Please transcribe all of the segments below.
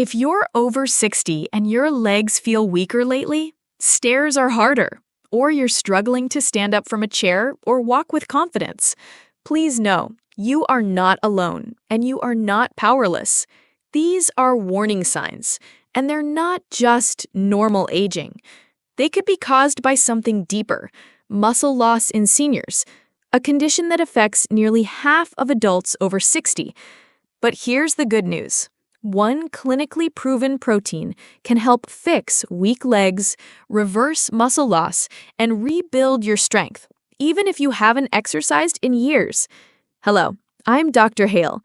If you're over 60 and your legs feel weaker lately, stairs are harder, or you're struggling to stand up from a chair or walk with confidence, please know you are not alone and you are not powerless. These are warning signs, and they're not just normal aging. They could be caused by something deeper, muscle loss in seniors, a condition that affects nearly half of adults over 60. But here's the good news. One clinically proven protein can help fix weak legs, reverse muscle loss, and rebuild your strength, even if you haven't exercised in years. Hello, I'm Dr. Hale.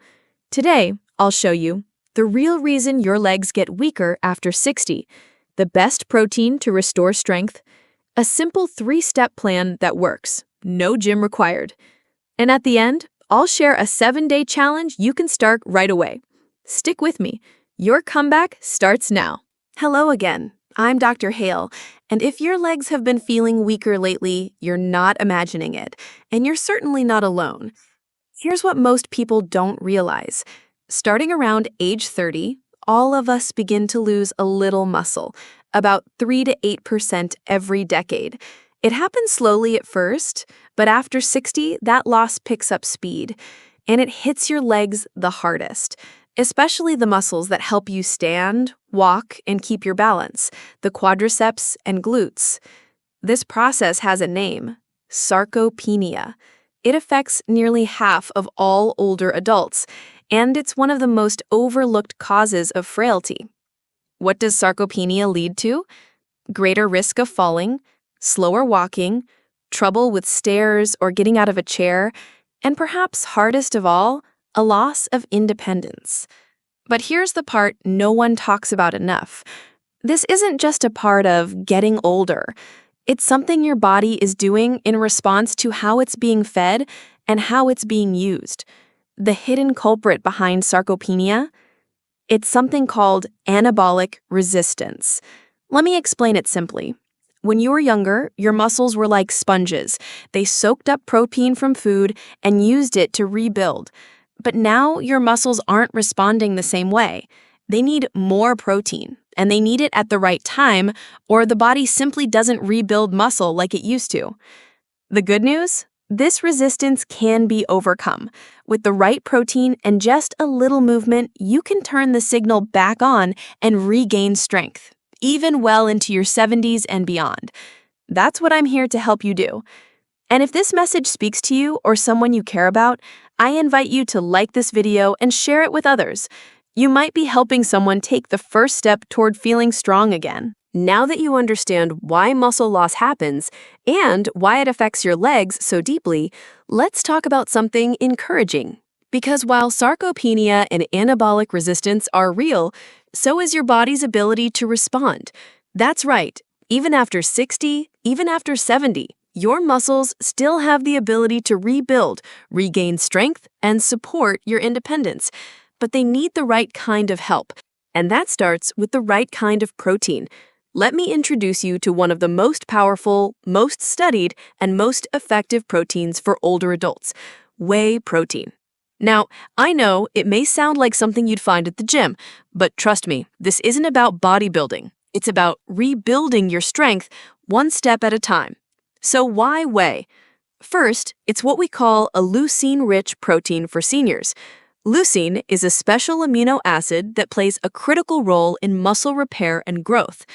Today, I'll show you the real reason your legs get weaker after 60, the best protein to restore strength, a simple 3-step plan that works, no gym required. And at the end, I'll share a 7-day challenge you can start right away. Stick with me. Your comeback starts now. Hello again. I'm Dr. Hale, and if your legs have been feeling weaker lately, you're not imagining it, and you're certainly not alone. Here's what most people don't realize. Starting around age 30, all of us begin to lose a little muscle, about 3 to 8% every decade. It happens slowly at first, but after 60, that loss picks up speed, and it hits your legs the hardest. Especially the muscles that help you stand, walk, and keep your balance, the quadriceps and glutes. This process has a name, sarcopenia. It affects nearly half of all older adults, and it's one of the most overlooked causes of frailty. What does sarcopenia lead to? Greater risk of falling, slower walking, trouble with stairs or getting out of a chair, and perhaps hardest of all, a loss of independence. But here's the part no one talks about enough. This isn't just a part of getting older. It's something your body is doing in response to how it's being fed and how it's being used. The hidden culprit behind sarcopenia? It's something called anabolic resistance. Let me explain it simply. When you were younger, your muscles were like sponges. They soaked up protein from food and used it to rebuild. But now your muscles aren't responding the same way. They need more protein, and they need it at the right time, or the body simply doesn't rebuild muscle like it used to. The good news? This resistance can be overcome. With the right protein and just a little movement, you can turn the signal back on and regain strength, even well into your 70s and beyond. That's what I'm here to help you do. And if this message speaks to you or someone you care about, I invite you to like this video and share it with others. You might be helping someone take the first step toward feeling strong again. Now that you understand why muscle loss happens and why it affects your legs so deeply, let's talk about something encouraging. Because while sarcopenia and anabolic resistance are real, so is your body's ability to respond. That's right, even after 60, even after 70, your muscles still have the ability to rebuild, regain strength, and support your independence. But they need the right kind of help, and that starts with the right kind of protein. Let me introduce you to one of the most powerful, most studied, and most effective proteins for older adults, whey protein. Now, I know it may sound like something you'd find at the gym, but trust me, this isn't about bodybuilding. It's about rebuilding your strength one step at a time. So why whey? First, it's what we call a leucine-rich protein for seniors. Leucine is a special amino acid that plays a critical role in muscle repair and growth.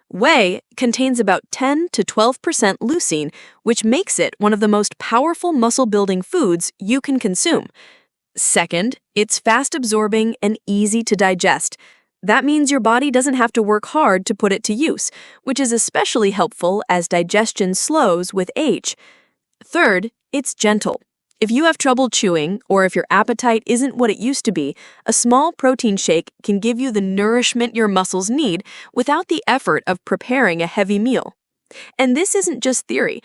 Whey contains about 10 to 12% leucine, which makes it one of the most powerful muscle-building foods you can consume. Second, it's fast-absorbing and easy to digest. That means your body doesn't have to work hard to put it to use, which is especially helpful as digestion slows with age. Third, it's gentle. If you have trouble chewing, or if your appetite isn't what it used to be, a small protein shake can give you the nourishment your muscles need without the effort of preparing a heavy meal. And this isn't just theory.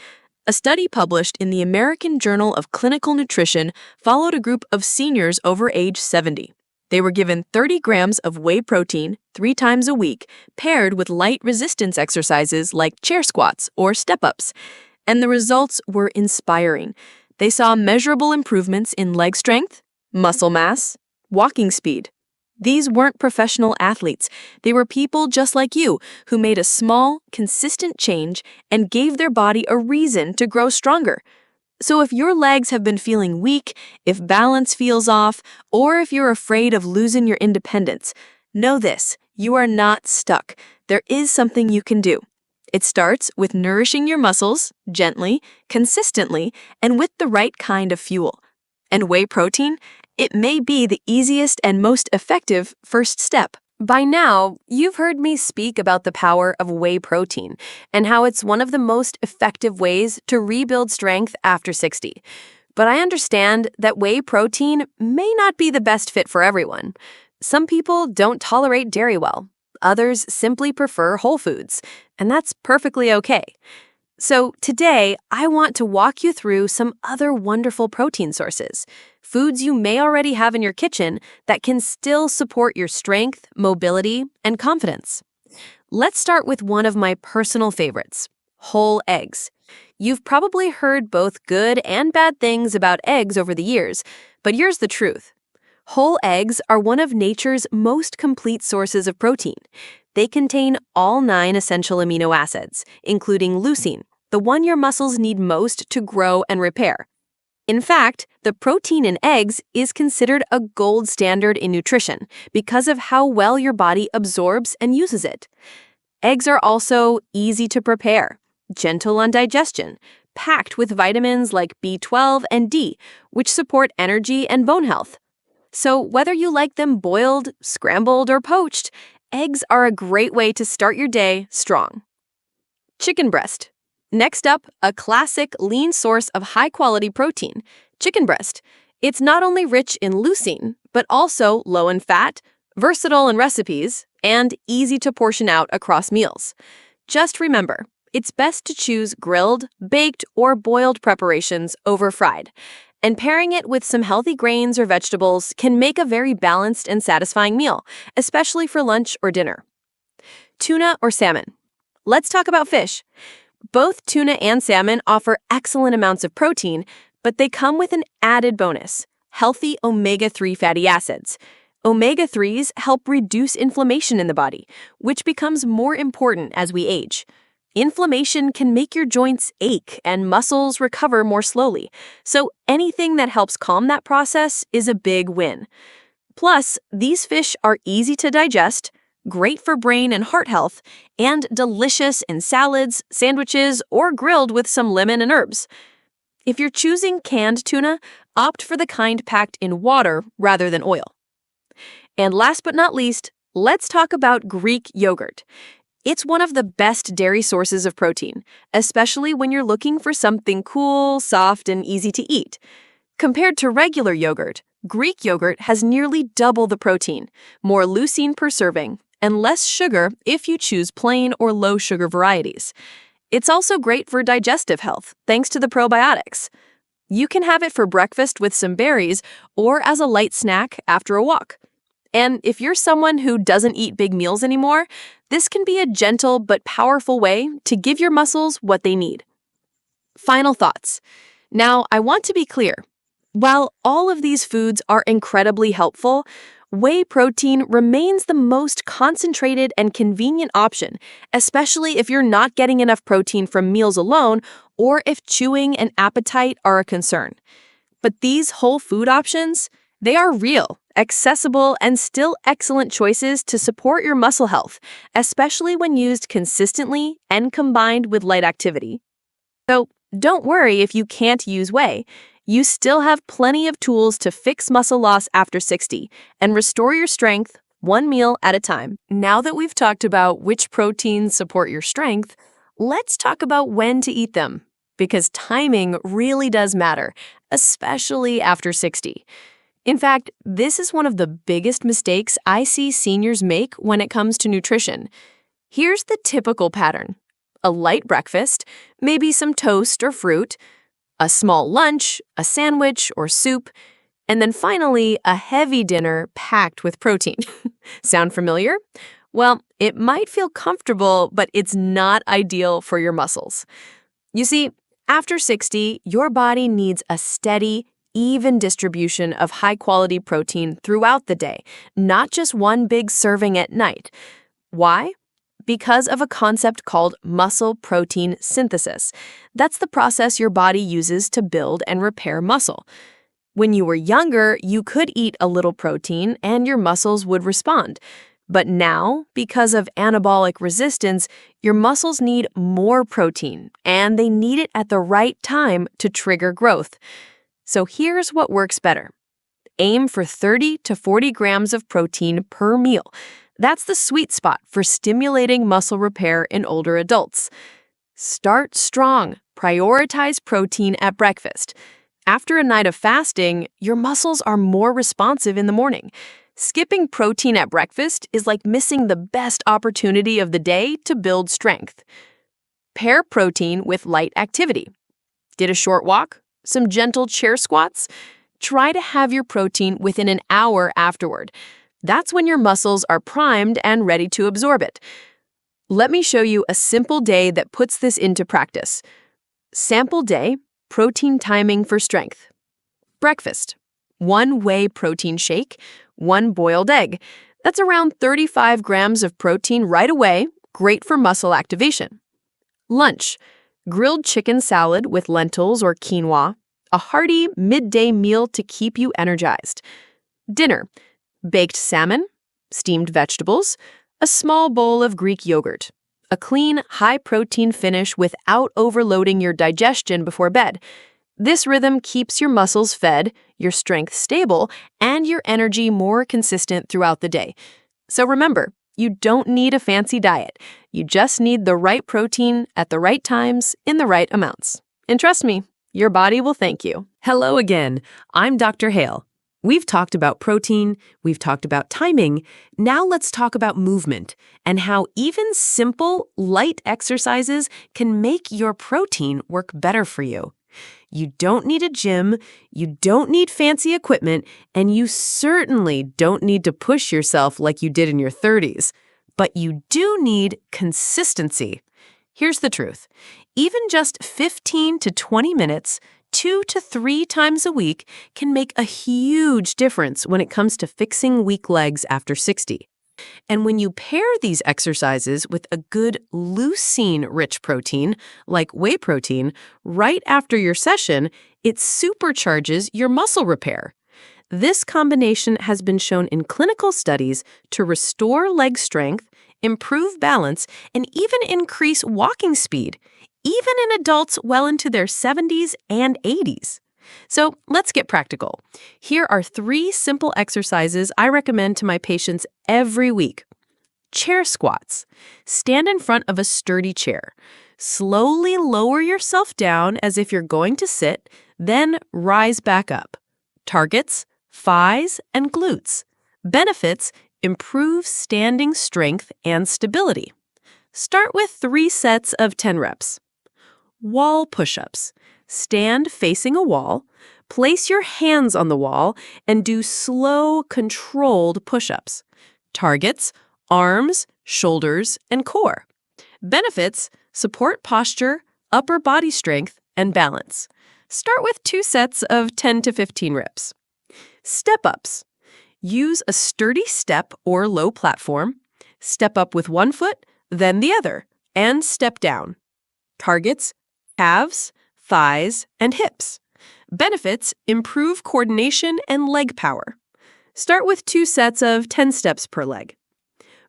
A study published in the American Journal of Clinical Nutrition followed a group of seniors over age 70. They were given 30 grams of whey protein 3 times a week, paired with light resistance exercises like chair squats or step-ups. And the results were inspiring. They saw measurable improvements in leg strength, muscle mass, walking speed, These weren't professional athletes. They were people just like you who made a small, consistent change and gave their body a reason to grow stronger. So if your legs have been feeling weak, if balance feels off, or if you're afraid of losing your independence, know this: you are not stuck. There is something you can do. It starts with nourishing your muscles gently, consistently, and with the right kind of fuel. And whey protein? It may be the easiest and most effective first step. By now, you've heard me speak about the power of whey protein and how it's one of the most effective ways to rebuild strength after 60. But I understand that whey protein may not be the best fit for everyone. Some people don't tolerate dairy well. Others simply prefer whole foods, and that's perfectly okay. So today, I want to walk you through some other wonderful protein sources, foods you may already have in your kitchen that can still support your strength, mobility, and confidence. Let's start with one of my personal favorites, whole eggs. You've probably heard both good and bad things about eggs over the years, but here's the truth. Whole eggs are one of nature's most complete sources of protein. They contain all 9 essential amino acids, including leucine, the one your muscles need most to grow and repair. In fact, the protein in eggs is considered a gold standard in nutrition because of how well your body absorbs and uses it. Eggs are also easy to prepare, gentle on digestion, packed with vitamins like B12 and D, which support energy and bone health. So whether you like them boiled, scrambled, or poached, eggs are a great way to start your day strong. Chicken breast. Next up, a classic lean source of high-quality protein, chicken breast. It's not only rich in leucine, but also low in fat, versatile in recipes, and easy to portion out across meals. Just remember, it's best to choose grilled, baked, or boiled preparations over fried. And pairing it with some healthy grains or vegetables can make a very balanced and satisfying meal, especially for lunch or dinner. Tuna or salmon. Let's talk about fish. Both tuna and salmon offer excellent amounts of protein, but they come with an added bonus: healthy omega-3 fatty acids. Omega-3s help reduce inflammation in the body, which becomes more important as we age. Inflammation can make your joints ache and muscles recover more slowly, so anything that helps calm that process is a big win. Plus, these fish are easy to digest, great for brain and heart health, and delicious in salads, sandwiches, or grilled with some lemon and herbs. If you're choosing canned tuna, opt for the kind packed in water rather than oil. And last but not least, let's talk about Greek yogurt. It's one of the best dairy sources of protein, especially when you're looking for something cool, soft, and easy to eat. Compared to regular yogurt, Greek yogurt has nearly double the protein, more leucine per serving, and less sugar if you choose plain or low-sugar varieties. It's also great for digestive health, thanks to the probiotics. You can have it for breakfast with some berries or as a light snack after a walk. And if you're someone who doesn't eat big meals anymore, this can be a gentle but powerful way to give your muscles what they need. Final thoughts. Now, I want to be clear. While all of these foods are incredibly helpful, whey protein remains the most concentrated and convenient option, especially if you're not getting enough protein from meals alone or if chewing and appetite are a concern. But these whole food options, they are real, accessible, and still excellent choices to support your muscle health, especially when used consistently and combined with light activity. So don't worry if you can't use whey. You still have plenty of tools to fix muscle loss after 60 and restore your strength one meal at a time. Now that we've talked about which proteins support your strength, let's talk about when to eat them, because timing really does matter, especially after 60. In fact, this is one of the biggest mistakes I see seniors make when it comes to nutrition. Here's the typical pattern: a light breakfast, maybe some toast or fruit, a small lunch, a sandwich or soup, and then finally a heavy dinner packed with protein. Sound familiar? Well, it might feel comfortable, but it's not ideal for your muscles. You see, after 60, your body needs a steady, even distribution of high-quality protein throughout the day, not just one big serving at night. Why? Because of a concept called muscle protein synthesis. That's the process your body uses to build and repair muscle. When you were younger, you could eat a little protein and your muscles would respond. But now, because of anabolic resistance, your muscles need more protein, and they need it at the right time to trigger growth. So here's what works better. Aim for 30 to 40 grams of protein per meal. That's the sweet spot for stimulating muscle repair in older adults. Start strong. Prioritize protein at breakfast. After a night of fasting, your muscles are more responsive in the morning. Skipping protein at breakfast is like missing the best opportunity of the day to build strength. Pair protein with light activity. Did a short walk? Some gentle chair squats? Try to have your protein within an hour afterward. That's when your muscles are primed and ready to absorb it. Let me show you a simple day that puts this into practice. Sample day, protein timing for strength. Breakfast. 1 whey protein shake, 1 boiled egg. That's around 35 grams of protein right away, great for muscle activation. Lunch. Grilled chicken salad with lentils or quinoa, a hearty midday meal to keep you energized. Dinner. Baked salmon, steamed vegetables, a small bowl of Greek yogurt. A clean, high-protein finish without overloading your digestion before bed. This rhythm keeps your muscles fed, your strength stable, and your energy more consistent throughout the day. So remember, you don't need a fancy diet. You just need the right protein at the right times in the right amounts. And trust me, your body will thank you. Hello again. I'm Dr. Hale. We've talked about protein, we've talked about timing. Now let's talk about movement and how even simple, light exercises can make your protein work better for you. You don't need a gym, you don't need fancy equipment, and you certainly don't need to push yourself like you did in your 30s. But you do need consistency. Here's the truth. Even just 15 to 20 minutes, 2 to 3 times a week can make a huge difference when it comes to fixing weak legs after 60. And when you pair these exercises with a good leucine-rich protein, like whey protein, right after your session, it supercharges your muscle repair. This combination has been shown in clinical studies to restore leg strength, improve balance, and even increase walking speed, even in adults well into their 70s and 80s. So let's get practical. Here are 3 simple exercises I recommend to my patients every week. Chair squats. Stand in front of a sturdy chair. Slowly lower yourself down as if you're going to sit, then rise back up. Targets: thighs and glutes. Benefits: improve standing strength and stability. Start with 3 sets of 10 reps. Wall push-ups. Stand facing a wall, place your hands on the wall, and do slow, controlled push-ups. Targets: arms, shoulders, and core. Benefits: support posture, upper body strength, and balance. Start with 2 sets of 10 to 15 reps. Step-ups. Use a sturdy step or low platform. Step up with 1 foot, then the other, and step down. Targets: calves, thighs, and hips. Benefits: improve coordination and leg power. Start with 2 sets of 10 steps per leg.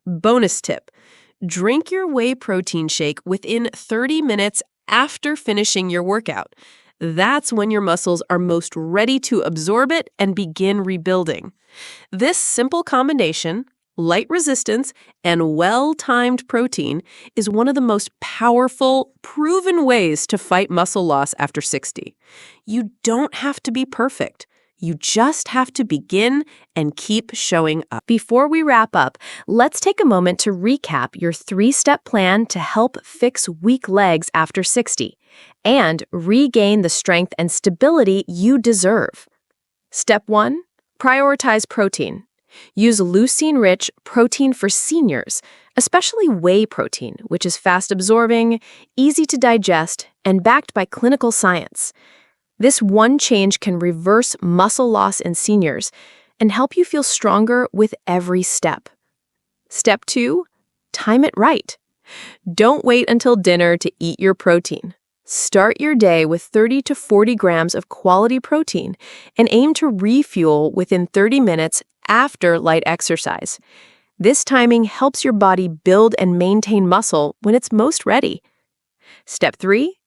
Bonus tip: drink your whey protein shake within 30 minutes after finishing your workout. That's when your muscles are most ready to absorb it and begin rebuilding. This simple combination, light resistance, and well-timed protein, is one of the most powerful, proven ways to fight muscle loss after 60. You don't have to be perfect. You just have to begin and keep showing up. Before we wrap up, let's take a moment to recap your 3-step plan to help fix weak legs after 60 and regain the strength and stability you deserve. Step 1, prioritize protein. Use leucine-rich protein for seniors, especially whey protein, which is fast-absorbing, easy to digest, and backed by clinical science. This one change can reverse muscle loss in seniors and help you feel stronger with every step. Step 2, time it right. Don't wait until dinner to eat your protein. Start your day with 30 to 40 grams of quality protein and aim to refuel within 30 minutes after light exercise. This timing helps your body build and maintain muscle when it's most ready. Step 3,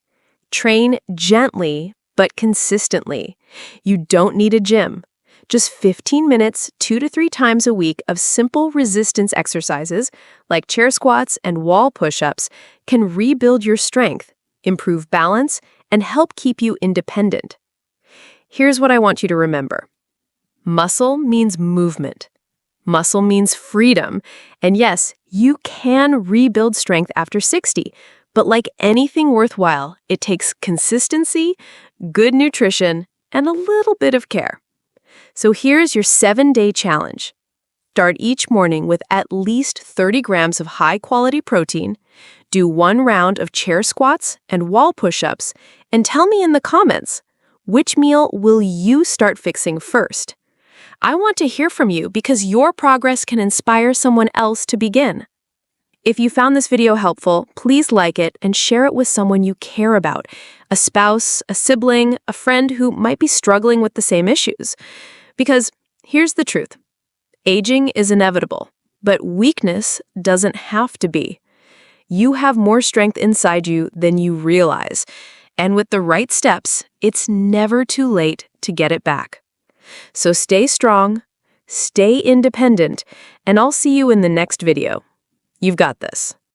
train gently but consistently. You don't need a gym. Just 15 minutes, 2 to 3 times a week of simple resistance exercises like chair squats and wall push-ups can rebuild your strength, improve balance, and help keep you independent. Here's what I want you to remember. Muscle means movement. Muscle means freedom. And yes, you can rebuild strength after 60, but like anything worthwhile, it takes consistency, good nutrition, and a little bit of care. So here's your 7-day challenge. Start each morning with at least 30 grams of high-quality protein, do 1 round of chair squats and wall push-ups, and tell me in the comments, which meal will you start fixing first? I want to hear from you because your progress can inspire someone else to begin. If you found this video helpful, please like it and share it with someone you care about, a spouse, a sibling, a friend who might be struggling with the same issues. Because here's the truth. Aging is inevitable, but weakness doesn't have to be. You have more strength inside you than you realize, and with the right steps, it's never too late to get it back. So stay strong, stay independent, and I'll see you in the next video. You've got this.